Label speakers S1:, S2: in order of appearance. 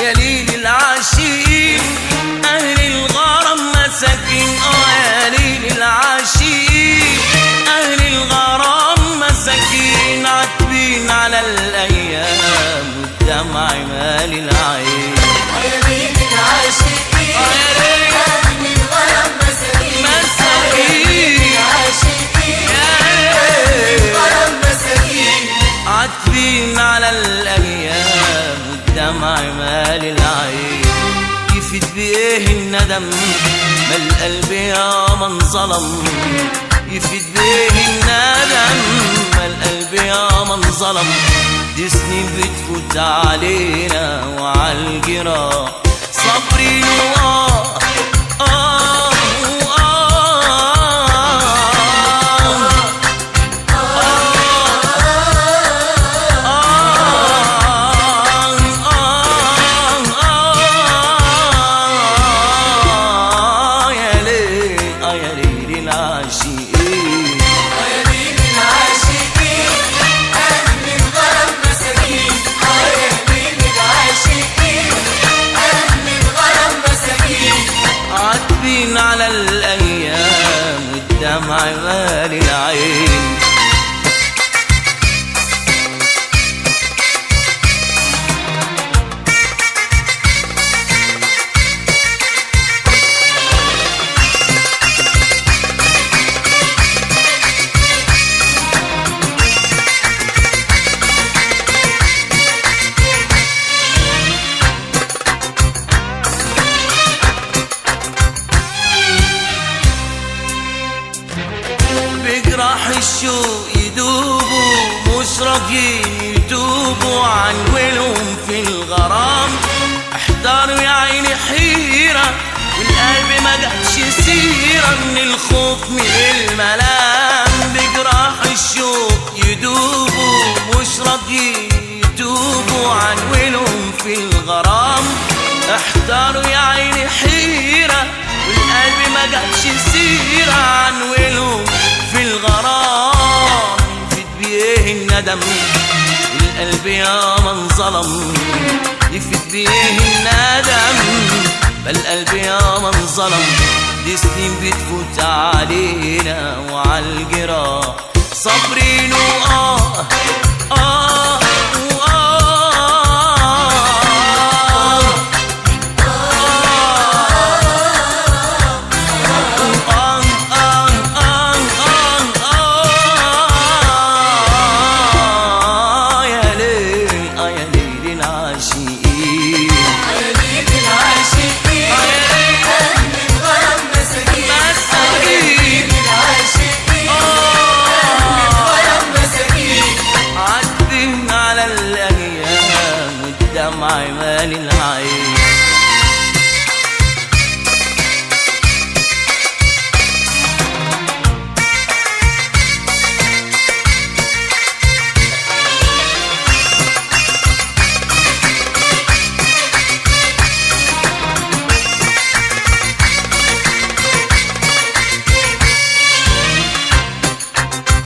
S1: يا ليل العاشقين أهل الغرام مساكين. يا ليل العاشقين أهل الغرام مساكين، عاتبين على الأيام والدمع مال العين.
S2: يا ليل العاشقين أهل الغرام مساكين، مساكين العاشقين أهل الغرام مساكين،
S1: عاتبين على الأيام والدمع مال العين. يفيد بإيه الندم ما القلب يا من ظلم، يفيد بإيه الندم ما القلب يا من ظلم. دي سنين بتفوت علينا وعالجراح صابرين على الأيام والدمع مال العين. بجراح الشوق يدوبوا مش راضيين يتوبوا عن ولهم في الغرام. احتاروا يا عيني حيرة والقلب ما جاتش سيرة من الخوف من الملام. بجراح الشوق يدوبوا مش راضيين يتوبوا عن ولهم في الغرام. احتاروا يا عيني حيرة والقلب ما جاتش سيرة عن ولهم في الغرام. يفيد بيه الندم القلب يا من ظلم، يفيد بيه الندم بالقلب يا من ظلم. دي سنين بتفوت علينا وعالجراح صابرين دمع مال العين.